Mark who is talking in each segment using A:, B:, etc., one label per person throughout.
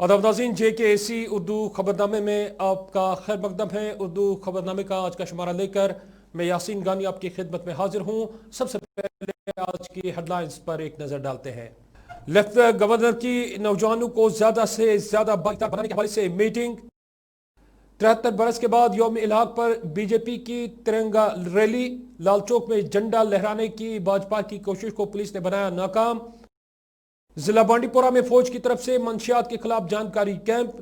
A: आदाब नाज़रीन, JKAC उर्दू खबरनामे में आपका खैर मकदम है। उर्दू खबरनामे का आज का शुमारा लेकर मैं यासीन गानी आपकी खिदमत में हाजिर हूँ। सबसे पहले आज की हेडलाइंस पर एक नज़र डालते हैं। लेफ्टिनेंट गवर्नर की नौजवानों को ज़्यादा से ज़्यादा बाइकदार बनाने के हवाले से मीटिंग। 73 बरस के बाद यौम इलाक पर बीजेपी की तिरंगा रैली। लाल चौक में झंडा लहराने की भाजपा की कोशिश को पुलिस ने बनाया नाकाम। जिला बांडीपोरा में फौज की तरफ से मंशियात के खिलाफ जानकारी कैंप।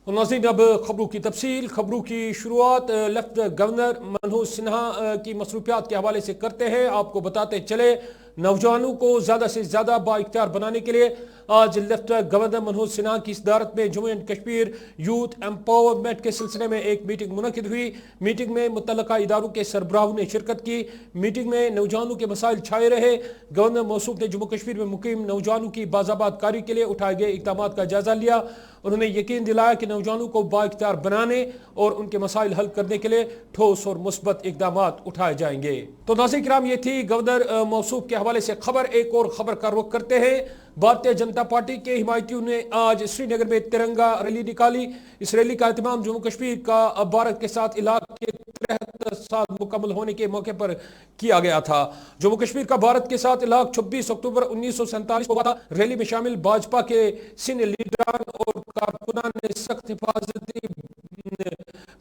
A: नाज़रीन, अब खबरों की तफसील। खबरों की शुरुआत लेफ्टिनेंट गवर्नर मनोज सिन्हा की मसरूफियात के हवाले से करते हैं। आपको बताते चले, नौजवानों को ज़्यादा से ज़्यादा बाइख्तियार बनाने के लिए आज लेफ्टिनेंट गवर्नर मनोज सिन्हा की सदारत में Jammu and Kashmir youth empowerment के सिलसिले में एक मीटिंग मुनक़िद हुई। मीटिंग में मुतल्लिका इदारों के सरबराहों ने शिरकत की। मीटिंग में नौजवानों के मसाइल छाए रहे। गवर्नर मौसूफ ने जम्मू कश्मीर में मुकीम नौजवानों की बाज़ाबात कारी के लिए उठाए गए इक़दामात का जायजा लिया। उन्होंने यकीन दिलाया कि नौजवानों को बाइख्तियार बनाने और उनके मसाइल हल करने के लिए ठोस और मुस्बत इक़दामात उठाए जाएंगे। तो नाज़रीन किराम, ये थी गवर्नर मौसूफ के हवाले से खबर। एक और खबर का रुख करते हैं। भारतीय जनता पार्टी के हिमायतियों ने आज श्रीनगर में तिरंगा रैली निकाली। इस रैली का एहतमाम जम्मू कश्मीर का भारत के साथ इलाके के 73 साल मुकम्मल होने के मौके पर किया गया था। जम्मू कश्मीर का भारत के साथ इलाक 26 अक्टूबर 1947 को हुआ था। रैली में शामिल भाजपा के सीनियर लीडरान और कारकुनान ने सख्त हिफाजती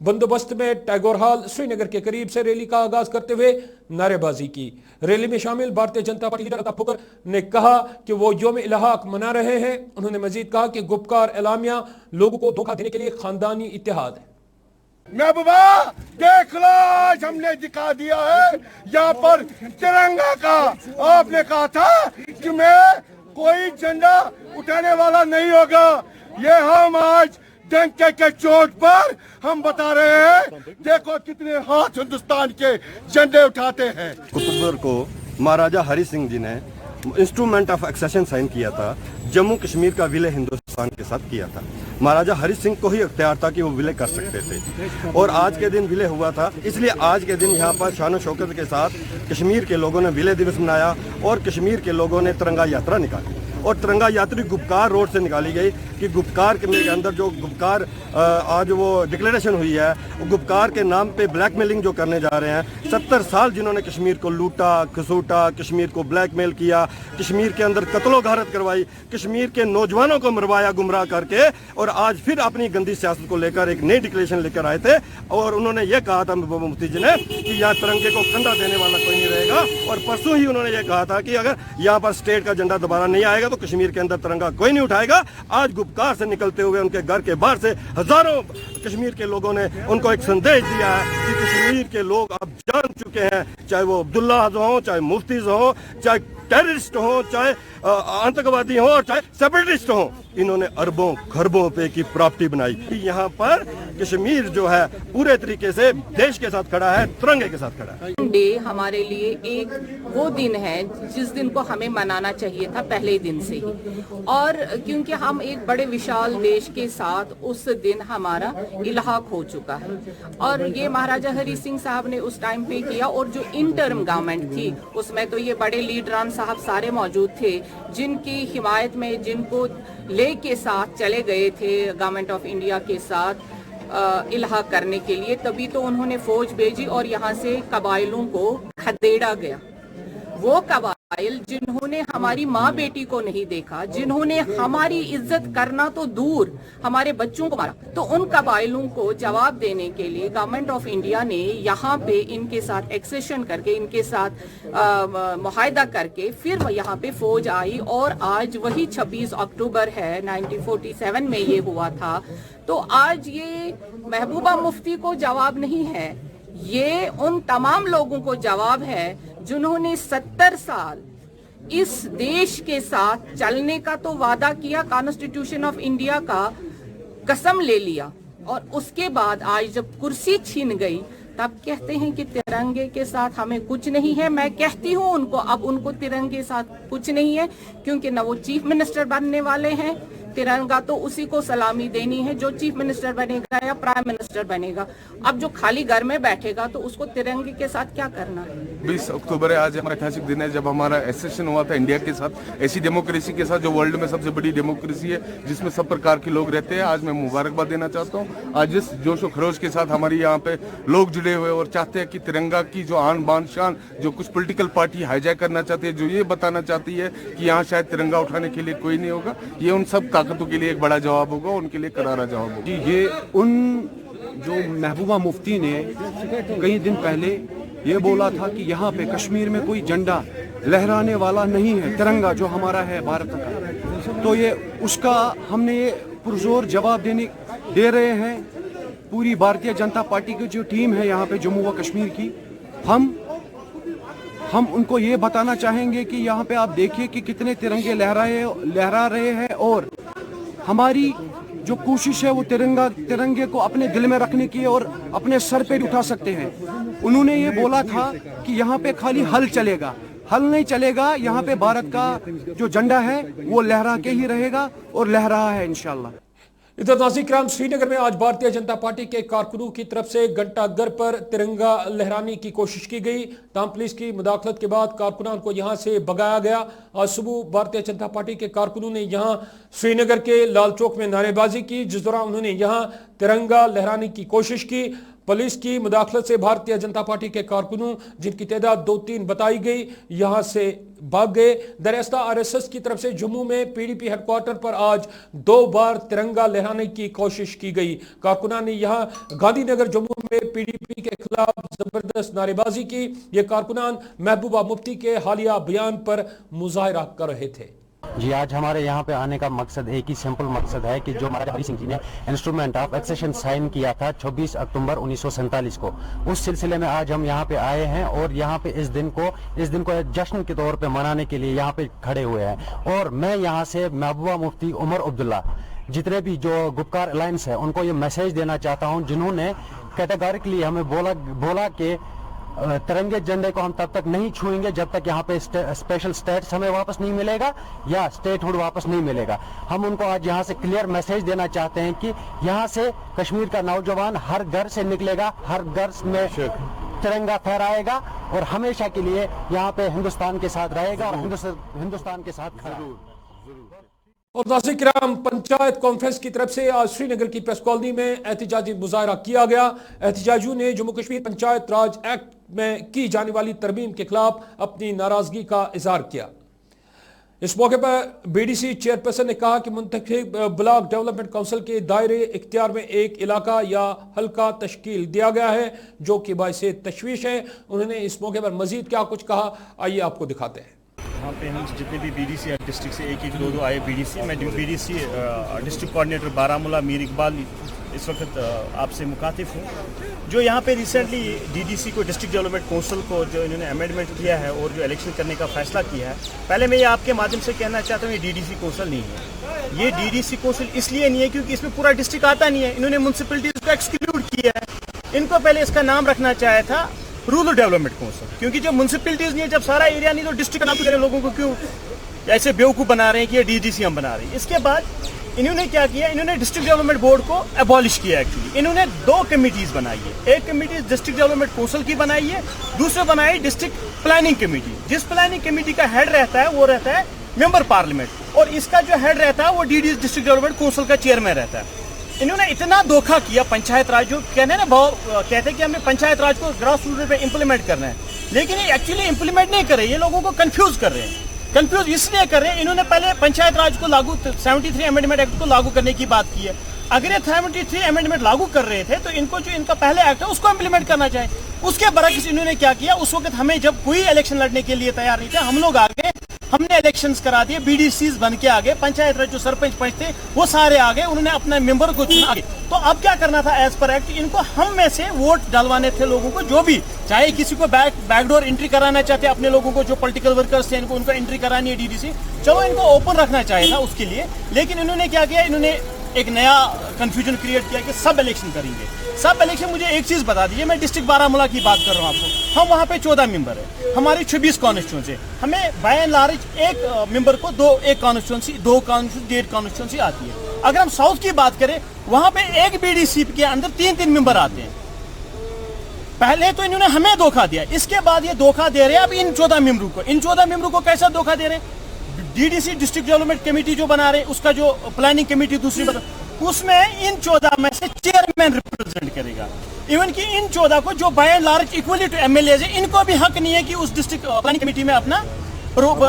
A: बंदोबस्त में टैगोर हॉल श्रीनगर के करीब से रैली का आगाज करते हुए नारेबाजी की। रैली में शामिल भारतीय जनता पार्टी लीडर अता फकर ने कहा कि वो यौम इलाहाक मना रहे हैं। उन्होंने मजीद कहा कि गुपकार एलामिया लोगों को धोखा देने के लिए खानदानी इत्तेहाद है।
B: महबूबा देख लो, आज हमने दिखा दिया है यहाँ पर तिरंगा का। आपने कहा था कि मैं कोई झंडा उठाने वाला नहीं होगा। ये हम आज डंके के चोट पर हम बता रहे हैं, देखो कितने हाथ हिंदुस्तान के झंडे उठाते हैं।
C: अक्टूबर को महाराजा हरि सिंह जी ने इंस्ट्रूमेंट ऑफ एक्सेशन साइन किया था। जम्मू कश्मीर का विलय हिंदुस्तान के साथ किया था। महाराजा हरि सिंह को ही अख्तियार था कि वो विलय कर सकते थे और आज के दिन विलय हुआ था। इसलिए आज के दिन यहाँ पर शान शौकत के साथ कश्मीर के लोगों ने विलय दिवस मनाया और कश्मीर के लोगों ने तिरंगा यात्रा निकाली। और तिरंगा यात्री गुपकार रोड से निकाली गई कि गुपकार के अंदर जो गुपकार आज वो डिक्लेरेशन हुई है, गुपकार के नाम पे ब्लैकमेलिंग जो करने जा रहे हैं। 70 साल जिन्होंने कश्मीर को लूटा खसूटा, कश्मीर को ब्लैकमेल किया, कश्मीर के अंदर कत्लो गारत करवाई, कश्मीर के नौजवानों को मरवाया गुमराह करके, और आज फिर अपनी गंदी सियासत को लेकर एक नई डिक्लेरेशन लेकर आए थे। और उन्होंने ये कहा था मुफ्ती जी ने कि यहाँ तिरंगे को कंधा देने वाला कोई नहीं रहेगा। और परसों ही उन्होंने ये कहा था कि अगर यहाँ पर स्टेट का झंडा दोबारा नहीं आएगा तो कश्मीर के अंदर तिरंगा कोई नहीं उठाएगा। आज गुपकार से निकलते हुए उनके घर के बाहर से हजारों कश्मीर के लोगों ने उनको एक संदेश दिया है कि कश्मीर के लोग अब जान चुके हैं, चाहे वो अब्दुल्ला हो, चाहे मुफ्ती हो, चाहे टेररिस्ट हो, चाहे आतंकवादी हो और चाहे सेपरेटिस्ट हो, इन्होंने अरबों खरबों पे की प्रॉपर्टी बनाई। यहाँ पर कश्मीर जो है पूरे तरीके से देश के साथ खड़ा है, तिरंगे के साथ खड़ा है।
D: डे हमारे लिए एक वो दिन है जिस दिन को हमें मनाना चाहिए था पहले ही दिन से ही, और क्योंकि हम एक बड़े विशाल देश के साथ उस दिन हमारा इलाहाक हो चुका है। और ये महाराजा हरि सिंह साहब ने उस टाइम पे किया, और जो इंटर्म गवर्नमेंट थी उसमें तो ये बड़े लीडरान साहब सारे मौजूद थे जिनकी हिमायत में, जिनको ले के साथ चले गए थे गवर्नमेंट ऑफ इंडिया के साथ इलाहा करने के लिए। तभी तो उन्होंने फौज भेजी और यहाँ से कबाइलों को खदेड़ा गया। वो कबाइल जिन्होंने हमारी माँ बेटी को नहीं देखा, जिन्होंने हमारी इज्जत करना तो दूर हमारे बच्चों को मारा, तो उन कबाइलों को जवाब देने के लिए गवर्नमेंट ऑफ इंडिया ने यहाँ पे इनके साथ एक्सेशन करके, इनके साथ मुआहदा करके फिर यहाँ पे फौज आई। और आज वही 26 अक्टूबर है, 1947 में ये हुआ था। तो आज ये महबूबा मुफ्ती को जवाब नहीं है, ये उन तमाम लोगों को जवाब है जिन्होंने 70 साल इस देश के साथ चलने का तो वादा किया, कॉन्स्टिट्यूशन ऑफ इंडिया का कसम ले लिया, और उसके बाद आज जब कुर्सी छीन गई तब कहते हैं कि तिरंगे के साथ हमें कुछ नहीं है। मैं कहती हूँ उनको, अब उनको तिरंगे के साथ कुछ नहीं है, क्योंकि न वो चीफ मिनिस्टर बनने वाले हैं, तिरंगा तो उसी को सलामी देनी है जो चीफ मिनिस्टर बनेगा या प्राइम मिनिस्टर बनेगा। अब जो खाली घर में बैठेगा तो उसको तिरंगे के साथ क्या करना है।
B: 20 अक्टूबर है, आज हमारा ऐतिहासिक दिन है जब हमारा एसेशन हुआ था इंडिया के साथ, ऐसी डेमोक्रेसी के साथ जो वर्ल्ड में सबसे बड़ी डेमोक्रेसी है, जिसमें सब प्रकार के लोग रहते हैं। आज मैं मुबारकबाद देना चाहता हूँ। आज जिस जोश और खरोश के साथ हमारी यहाँ पे लोग जुड़े हुए और चाहते हैं कि तिरंगा की जो आन बान शान जो कुछ पॉलिटिकल पार्टी हाईजैक करना चाहती है, जो ये बताना चाहती है कि यहाँ शायद तिरंगा उठाने के लिए कोई नहीं होगा, ये उन सब ताकतों के लिए एक बड़ा जवाब होगा, उनके लिए करारा जवाब होगा।
E: जी, ये उन जो महबूबा मुफ्ती ने कई दिन पहले ये बोला था कि यहाँ पे कश्मीर में कोई झंडा लहराने वाला नहीं है, तिरंगा जो हमारा है भारत का, तो ये उसका हमने ये पुरजोर जवाब दे रहे हैं। पूरी भारतीय जनता पार्टी की जो टीम है यहाँ पे जम्मू व कश्मीर की, हम उनको ये बताना चाहेंगे कि यहाँ पे आप देखिए कि कितने तिरंगे लहरा रहे हैं, और हमारी जो कोशिश है वो तिरंगे को अपने दिल में रखने की और अपने सर पे उठा सकते हैं। उन्होंने ये बोला था कि यहाँ पे खाली हल चलेगा, हल नहीं चलेगा, यहाँ पे भारत का जो झंडा है वो लहरा के ही रहेगा और लहरा है इंशाल्लाह।
A: इधर नाज़रीन किराम, श्रीनगर में आज भारतीय जनता पार्टी के कारकुनों की तरफ से घंटा घर पर तिरंगा लहराने की कोशिश की गई। ताम पुलिस की मुदाखलत के बाद कारकुनान को यहां से भगाया गया। आज सुबह भारतीय जनता पार्टी के कारकुनों ने यहां श्रीनगर के लाल चौक में नारेबाजी की, जिस दौरान उन्होंने यहां तिरंगा लहराने की कोशिश की। पुलिस की मुदाखलत से भारतीय जनता पार्टी के कारकुनों, जिनकी तादाद 2-3 बताई गई, यहां से भाग गए। दरअसल आरएसएस की तरफ से जम्मू में पीडीपी हेडक्वार्टर पर आज 2 बार तिरंगा लहराने की कोशिश की गई। कारकुनान ने यहां गांधीनगर जम्मू में पीडीपी के खिलाफ जबरदस्त नारेबाजी की। ये कारकुनान महबूबा मुफ्ती के हालिया बयान पर मुजाहरा कर रहे थे।
F: जी, आज हमारे यहाँ पे आने का मकसद एक ही सिंपल मकसद है कि जो महाराजा हरि सिंह जी ने इंस्ट्रूमेंट ऑफ एक्सेशन साइन किया था 26 अक्टूबर 1947 को, उस सिलसिले में आज हम यहाँ पे आए हैं और यहाँ पे इस दिन को एक जश्न के तौर पे मनाने के लिए यहाँ पे खड़े हुए हैं। और मैं यहाँ से महबूबा मुफ्ती उमर अब्दुल्ला, जितने भी जो गुपकार अलायंस है, उनको ये मैसेज देना चाहता हूँ, जिन्होंने कैटेगोरिकली हमें बोला कि तिरंगे झंडे को हम तब तक नहीं छुएंगे जब तक यहाँ पे स्पेशल स्टेटस हमें वापस नहीं मिलेगा या स्टेटहुड वापस नहीं मिलेगा। हम उनको आज यहाँ से क्लियर मैसेज देना चाहते हैं कि यहाँ से कश्मीर का नौजवान हर घर से निकलेगा, हर घर में तिरंगा फहराएगा और हमेशा के लिए यहाँ पे हिंदुस्तान के साथ रहेगा और हिंदुस्तान के साथ खड़ा।
A: और नाज़रीन किराम, पंचायत कॉन्फ्रेंस की तरफ से आज श्रीनगर की प्रेस कॉलोनी में एहतजाजी मुजाहरा किया गया। एहतजाजियों ने जम्मू कश्मीर पंचायत राज एक्ट में की जाने वाली तरमीम के खिलाफ अपनी नाराजगी का इजहार किया। इस मौके पर बीडीसी चेयरपर्सन ने कहा कि मुंतखब ब्लॉक डेवलपमेंट काउंसिल के दायरे इख्तियार में एक इलाका या हल्का तश्कील दिया गया है, जो कि बाइस तशवीश है। उन्होंने इस मौके पर मजीद क्या कुछ कहा, आइए आपको दिखाते हैं।
G: यहाँ पे हम जितने भी बीडीसी डिस्ट्रिक्ट से एक 2 आए बीडीसी, मैं BDC district coordinator Baramulla Mir Iqbal इस वक्त आपसे मुखातिब हूँ। जो यहाँ पे रिसेंटली डीडीसी को डिस्ट्रिक्ट डेवलपमेंट काउंसिल को जो इन्होंने अमेंडमेंट किया है और जो इलेक्शन करने का फैसला किया है, पहले मैं ये आपके माध्यम से कहना चाहता हूँ, ये डीडीसी काउंसिल नहीं है। ये डीडीसी काउंसिल इसलिए नहीं है क्योंकि इसमें पूरा डिस्ट्रिक्ट आता नहीं है, इन्होंने म्यूनसिपैलिटीज को एक्सक्लूड किया है। इनको पहले इसका नाम रखना चाहा था रूरल डेवलपमेंट काउंसिल, क्योंकि जब म्यूनसिपैलिटीज नहीं है, जब सारा एरिया नहीं, तो डिस्ट्रिक्ट नाम करे लोगों को क्यों ऐसे बेवकूफ़ बना रहे हैं कि ये डीडीसी हम बना रहे हैं। इसके बाद इन्होंने क्या किया, इन्होंने डिस्ट्रिक्ट डेवलपमेंट बोर्ड को एबॉलिश किया। एक्चुअली इन्होंने 2 कमिटीज बनाई है, एक कमेटी डिस्ट्रिक्ट डेवलपमेंट काउंसिल की बनाई है, दूसरे बनाई डिस्ट्रिक्ट प्लानिंग कमेटी। जिस प्लानिंग कमेटी का हेड रहता है वो रहता है मेंबर पार्लियामेंट, और इसका जो हेड रहता है वो डीडीसी डिस्ट्रिक्ट डेवलपमेंट काउंसिल का चेयरमैन रहता है। इन्होंने इतना धोखा किया पंचायत राज, जो कहते हैं ना, कहते हैं कि हमें पंचायत राज को ग्रास रूट पे इंप्लीमेंट करना है, लेकिन ये एक्चुअली इंप्लीमेंट नहीं कर रहे, ये लोगों को कंफ्यूज कर रहे हैं। कंफ्यूज इसलिए कर रहे हैं, इन्होंने पहले पंचायत राज को लागू 73 अमेंडमेंट एक्ट को लागू करने की बात की है। अगर ये 73 अमेंडमेंट लागू कर रहे थे तो इनको जो इनका पहले एक्ट है उसको इंप्लीमेंट करना चाहिए। उसके बरक्स इन्होंने क्या किया, उस वक्त हमें जब कोई इलेक्शन लड़ने के लिए तैयार नहीं थे, हम लोग आ गए, हमने इलेक्शंस करा दिए, बीडीसीज बन के आ गए, पंचायत राज जो सरपंच पंच थे वो सारे आ गए, उन्होंने अपने मेंबर को चुना। तो अब क्या करना था, एज पर एक्ट इनको हम में से वोट डलवाने थे लोगों को, जो भी चाहे किसी को बैकडोर एंट्री कराना चाहते अपने लोगों को, जो पॉलिटिकल वर्कर्स थे इनको एंट्री करानी है डीडीसी, चलो इनको ओपन रखना चाहिए था उसके लिए। लेकिन इन्होंने क्या किया, इन्होंने एक नया कंफ्यूजन क्रिएट किया कि सब इलेक्शन करेंगे। सब इलेक्शन, मुझे एक चीज़ बता दीजिए, मैं डिस्ट्रिक्ट बारामूला की बात कर रहा हूँ आपको। हम वहाँ पे 14 मेंबर है, हमारी 26 कॉन्स्टिट्यूंसी, हमें बाय एंड लार्ज एक मेंबर को एक कॉन्स्टिट्यूंसी 1.5 कॉन्स्टिट्यूंसी आती है। अगर हम साउथ की बात करें, वहाँ पे एक बीडीसी के अंदर 3 मेंबर आते हैं। पहले तो इन्होंने हमें धोखा दिया, इसके बाद ये धोखा दे रहे हैं अब इन 14 मेंबरों को। इन 14 मेंबरों को कैसा धोखा दे रहे हैं? डीडीसी डिस्ट्रिक्ट डेवलपमेंट कमेटी जो बना रहे, उसका जो प्लानिंग कमेटी दूसरी बना, उसमें इन 14 में से चेयरमैन रिप्रेजेंट करेगा। इवन कि इन 14 को जो by and large equally to MLA है, इनको भी हक नहीं है कि उस डिस्ट्रिक्ट प्लानिंग कमेटी में अपना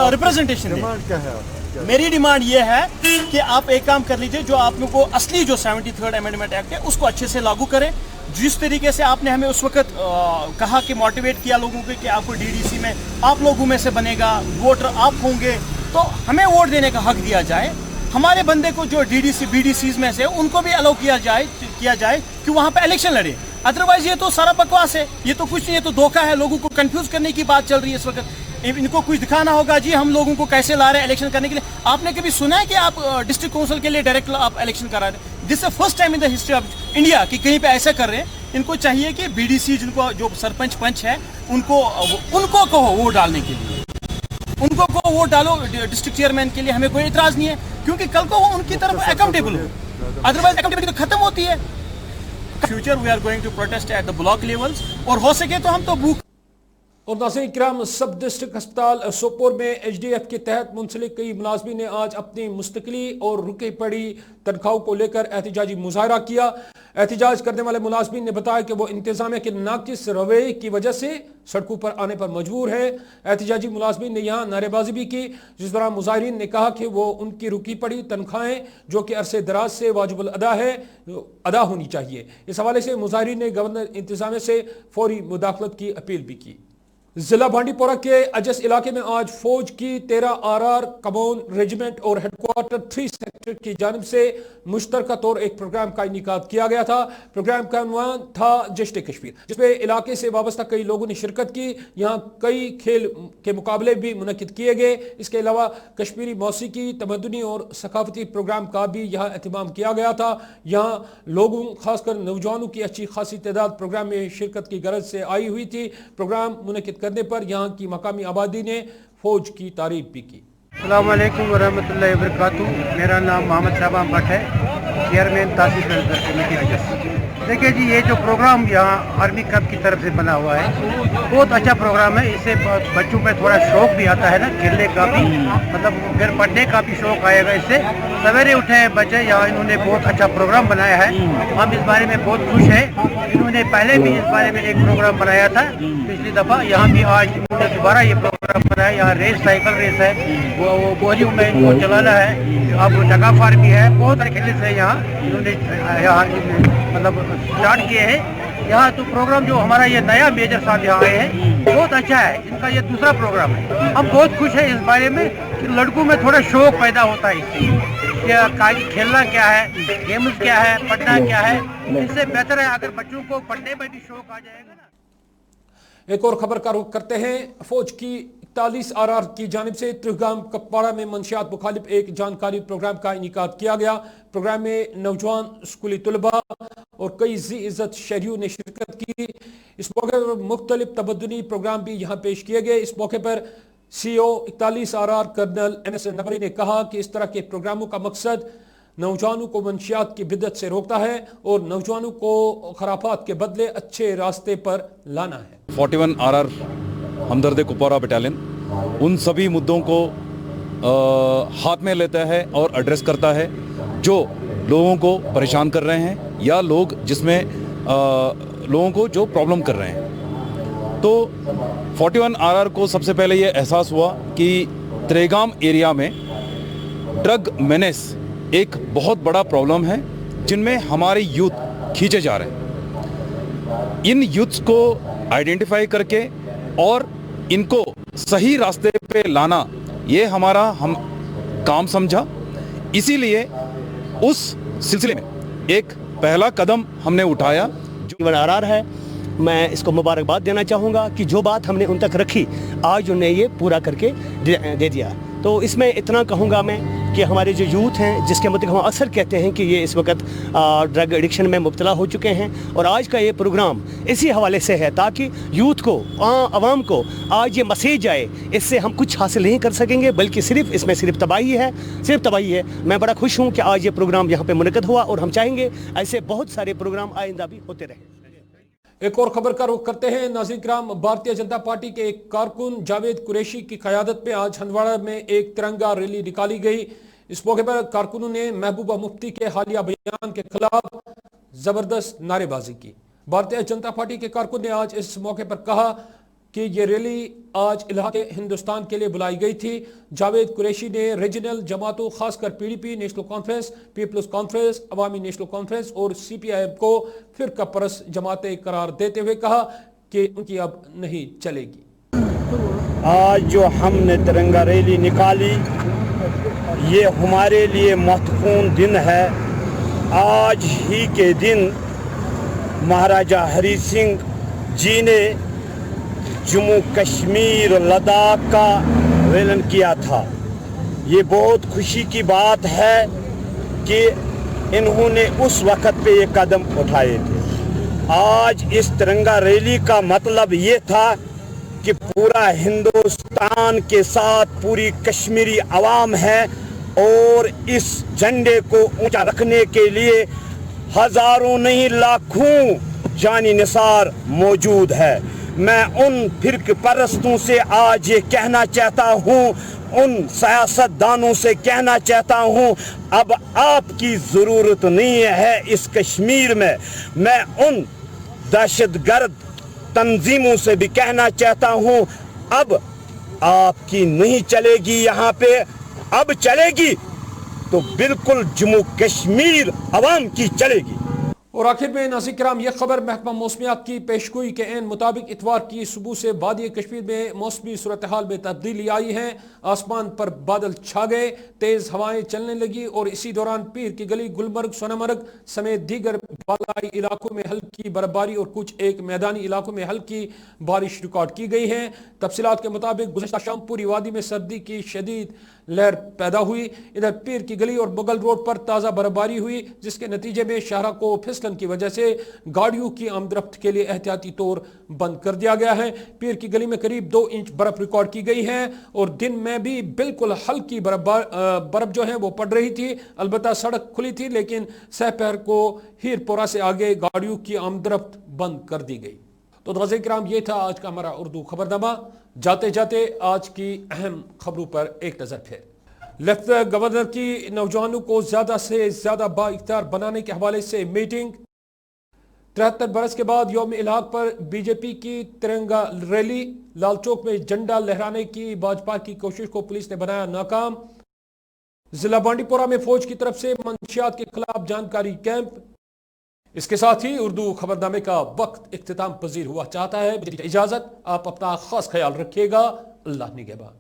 G: रिप्रेजेंटेशन दे। मेरी डिमांड ये है कि आप एक काम कर लीजिए, जो आप लोगों को असली जो 73rd अमेंडमेंट एक्ट है उसको अच्छे से लागू करें। जिस तरीके से आपने हमें उस वक्त कहा कि मोटिवेट किया लोगों को कि आपको डीडीसी में आप लोगों में से बनेगा, वोटर आप होंगे, तो हमें वोट देने का हक दिया जाए। हमारे बंदे को जो डीडीसी बीडीसीज में से उनको भी अलाउ किया जाए कि वहाँ पे इलेक्शन लड़े। अदरवाइज ये तो सारा बकवास है, ये तो कुछ नहीं, ये तो धोखा है। लोगों को कंफ्यूज करने की बात चल रही है इस वक्त। इनको कुछ दिखाना होगा जी, हम लोगों को कैसे ला रहे हैं इलेक्शन करने के लिए। आपने कभी सुना है कि आप डिस्ट्रिक्ट काउंसिल के लिए डायरेक्ट आप इलेक्शन करा रहे हैं? This is first time in the history of India कि कहीं पे ऐसा कर रहे हैं। इनको चाहिए कि बीडीसी जिनको जो सरपंच पंच है उनको कहो वोट डालने के लिए, उनको को वोट डालो डिस्ट्रिक्ट चेयरमैन के लिए। हमें कोई इतराज नहीं है, क्योंकि कल को वो उनकी तरफ अकाउंटेबल हो। अदरवाइज अकाउंटेबिलिटी तो खत्म होती है। Future we are going to protest at the block levels, और हो सके तो हम तो भूख।
A: और नाज़रीन किराम, सब डिस्ट्रिक्ट अस्पताल सोपोर में HDF के तहत मुंसलिक कई मुलाजमीन ने आज अपनी मुस्तकिली और रुकी पड़ी तनख्वाहों को लेकर एहतजाजी मुजाहरा किया। एहतजाज करने वाले मुलाजमीन ने बताया कि वो इंतजामिया के नाकिस रवैये की वजह से सड़कों पर आने पर मजबूर है। एहतजाजी मुलाजमीन ने यहाँ नारेबाजी भी की, जिस दौरान मुजाहिरीन ने कहा कि वो उनकी रुकी पड़ी तनख्वाहें जो कि अरसे दराज से वाजिबुल अदा है, अदा होनी चाहिए। इस हवाले से मुजाहिरीन ने गवर्नर इंतजामिया से फौरी मुदाखलत की अपील भी की। जिला बांडीपोरा के अजस इलाके में आज फौज की 13 RR कमोन रेजिमेंट और हेडक्वार्टर 3 सेक्टर की जानिब से मुश्तरका तौर एक प्रोग्राम का इनेकाद किया गया था। प्रोग्राम का उन्वान था जश्न कश्मीर, जिसमें इलाके से वाबस्ता कई लोगों ने शिरकत की। यहाँ कई खेल के मुकाबले भी मुनक्किद किए गए। इसके अलावा कश्मीरी मौसीकी, तमद्दुनी और सकाफती प्रोग्राम का भी यहाँ एहतमाम किया गया था। यहाँ लोगों खासकर नौजवानों की अच्छी खासी तादाद प्रोग्राम में शिरकत की गरज से आई हुई थी। प्रोग्राम मुनक्किद करने पर यहाँ की मकामी आबादी ने फौज की तारीफ भी की।
H: अस्सलाम वालेकुम वरहमतुल्लाहि वबरकातुहू। मेरा नाम मोहम्मद शाबान भट्ट है, चेयरमैन तहसील वेलफेयर कमेटी अजस। देखिए जी, ये जो प्रोग्राम यहाँ आर्मी क्लब की तरफ से बना हुआ है बहुत अच्छा प्रोग्राम है। इससे बच्चों में थोड़ा शौक भी आता है ना, खेलने का भी, मतलब फिर पढ़ने का भी शौक आएगा। इससे सवेरे उठे हैं बच्चे, यहाँ इन्होंने बहुत अच्छा प्रोग्राम बनाया है। हम इस बारे में बहुत खुश हैं। इन्होंने पहले भी इस बारे में एक प्रोग्राम बनाया था पिछली दफ़ा, यहाँ भी आज इन्होंने दोबारा ये प्रोग्राम बनाया। यहाँ रेस, साइकिल रेस है, वो बोरियों में इनको चलाना है। अब टगा फार भी है, बहुत सारे खेल से यहाँ इन्होंने मतलब स्टार्ट किए हैं। यहाँ तो प्रोग्राम जो हमारा ये नया मेजर साहब यहाँ आए हैं बहुत अच्छा है। इनका ये दूसरा प्रोग्राम है। हम बहुत खुश हैं इस बारे में कि लड़कों में थोड़ा शौक पैदा होता है इससे, क्या खेलना क्या है, गेम्स क्या है, पढ़ना क्या है। इससे बेहतर है अगर बच्चों को पढ़ने में भी शौक आ जाएगा ना।
A: एक और खबर का रुख करते हैं। फौज की 41 RR की जानिब से त्रिगाम कपवाड़ा में मंशियात मुखालिफ एक जानकारी प्रोग्राम का इनेकाद किया गया। प्रोग्राम में नौजवान स्कूली तलबा और कई जी इज्जत शहरियों ने शिरकत की। इस मौके पर मुख्तलिफ तबद्दुनी प्रोग्राम भी यहाँ पेश किए गए। इस मौके पर CO 41 RR colonel MS Naqvi ने कहा कि इस तरह के प्रोग्रामों का मकसद नौजवानों को मंशियात की बिद्दत से रोकता है और नौजवानों को खराफात के बदले अच्छे रास्ते पर लाना है।
I: 41 RR हमदर्द कुपवाड़ा बटालियन उन सभी मुद्दों को हाथ में लेता है और एड्रेस करता है जो लोगों को परेशान कर रहे हैं या लोग जिसमें लोगों को जो प्रॉब्लम कर रहे हैं। तो 41 RR को सबसे पहले ये एहसास हुआ कि त्रेगाम एरिया में ड्रग मेनेस एक बहुत बड़ा प्रॉब्लम है, जिनमें हमारे यूथ खींचे जा रहे हैं। इन यूथ्स को आइडेंटिफाई करके और इनको सही रास्ते पे लाना ये हमारा हम काम समझा। इसीलिए उस सिलसिले में एक पहला कदम हमने उठाया
J: जो RR है। मैं इसको मुबारकबाद देना चाहूँगा कि जो बात हमने उन तक रखी आज उन्हें ये पूरा करके दे दिया। तो इसमें इतना कहूँगा मैं कि हमारे जो यूथ हैं, जिसके मतलब हम अक्सर कहते हैं कि ये इस वक्त ड्रग एडिक्शन में मुब्तला हो चुके हैं, और आज का ये प्रोग्राम इसी हवाले से है ताकि यूथ को, आवाम को आज ये मैसेज आए। इससे हम कुछ हासिल नहीं कर सकेंगे, बल्कि इसमें सिर्फ तबाही है। मैं बड़ा खुश हूँ कि आज ये प्रोग्राम यहाँ पे मुनक़द हुआ, और हम चाहेंगे ऐसे बहुत सारे प्रोग्राम आइंदा भी होते रहें।
A: एक और खबर का रुख करते हैं नाज़रीन किराम। भारतीय जनता पार्टी के एक कारकुन जावेद कुरैशी की क़यादत में आज हंदवाड़ा में एक तिरंगा रैली निकाली गई। इस मौके पर कारकुनों ने महबूबा मुफ्ती के हालिया बयान के खिलाफ जबरदस्त नारेबाजी की। भारतीय जनता पार्टी के कारकुन ने आज इस मौके पर कहा कि ये रैली आज इलाके हिंदुस्तान के लिए बुलाई गई थी। जावेद कुरैशी ने रीजनल जमातों खासकर PDP, national conference, peoples conference, Awami national conference और सीपीआईएम को फिरका परस्त जमातें करार देते हुए कहा कि उनकी अब नहीं चलेगी।
K: आज जो हमने तिरंगा रैली निकाली, ये हमारे लिए महत्वपूर्ण दिन है। आज ही के दिन महाराजा हरि सिंह जी ने जम्मू कश्मीर लद्दाख का ऐलान किया था। ये बहुत खुशी की बात है कि इन्होंने उस वक़्त पे ये कदम उठाए थे। आज इस तिरंगा रैली का मतलब ये था कि पूरा हिंदुस्तान के साथ पूरी कश्मीरी आवाम है, और इस झंडे को ऊंचा रखने के लिए हजारों नहीं लाखों जानी निसार मौजूद है। मैं उन फिरक परस्तों से आज ये कहना चाहता हूँ, उन सियासतदानों से कहना चाहता हूँ, अब आपकी ज़रूरत नहीं है इस कश्मीर में। मैं उन दहशतगर्द तंजीमों से भी कहना चाहता हूँ, अब आपकी नहीं चलेगी यहाँ पे। अब चलेगी तो बिल्कुल जम्मू कश्मीर अवाम की चलेगी।
A: और आखिर में नाज़रीन किराम, यह खबर महकमा मौसमियात की पेशगोई के एन मुताबिक इतवार की सुबह से वादी कश्मीर में मौसमी सूरत हाल में तब्दीली आई है। आसमान पर बादल छा गए, तेज़ हवाएं चलने लगी, और इसी दौरान पीर की गली, गुलमर्ग, सोनामर्ग समेत दीगर बालाई इलाकों में हल्की बर्फबारी और कुछ एक मैदानी इलाकों में हल्की बारिश रिकॉर्ड की गई है। तफसीलात के मुताबिक गुज़श्ता शाम पूरी वादी में सर्दी की शदीद लहर पैदा हुई। इधर पीर की गली और मुगल रोड पर ताज़ा बर्फबारी हुई, जिसके नतीजे में शाहरा को फिसलन की वजह से गाड़ियों की आमदरफ्त के लिए एहतियाती तौर बंद कर दिया गया है। पीर की गली में करीब 2 इंच बर्फ रिकॉर्ड की गई है, और दिन में भी बिल्कुल हल्की बर्फ जो है वो पड़ रही थी। अलबत्ता सड़क खुली थी, लेकिन सहपहर को हीरपोरा से आगे गाड़ियों की आमदरफ्त बंद कर दी गई। तो नाज़रीन किराम, ये था आज का हमारा उर्दू खबरनामा। जाते जाते आज की अहम खबरों पर एक नजर फिर। लेफ्टिनेंट गवर्नर की नौजवानों को ज्यादा से ज्यादा बाइख्तियार बनाने के हवाले से मीटिंग। 73 बरस के बाद यौम इलाक पर बीजेपी की तिरंगा रैली। लाल चौक में झंडा लहराने की भाजपा की कोशिश को पुलिस ने बनाया नाकाम। जिला बांडीपोरा में फौज की तरफ से मंशियात के खिलाफ जानकारी कैंप। इसके साथ ही उर्दू खबरनामे का वक्त इख्तिताम पजीर हुआ चाहता है। इजाजत, आप अपना खास ख्याल रखिएगा। अल्लाह निगहबान।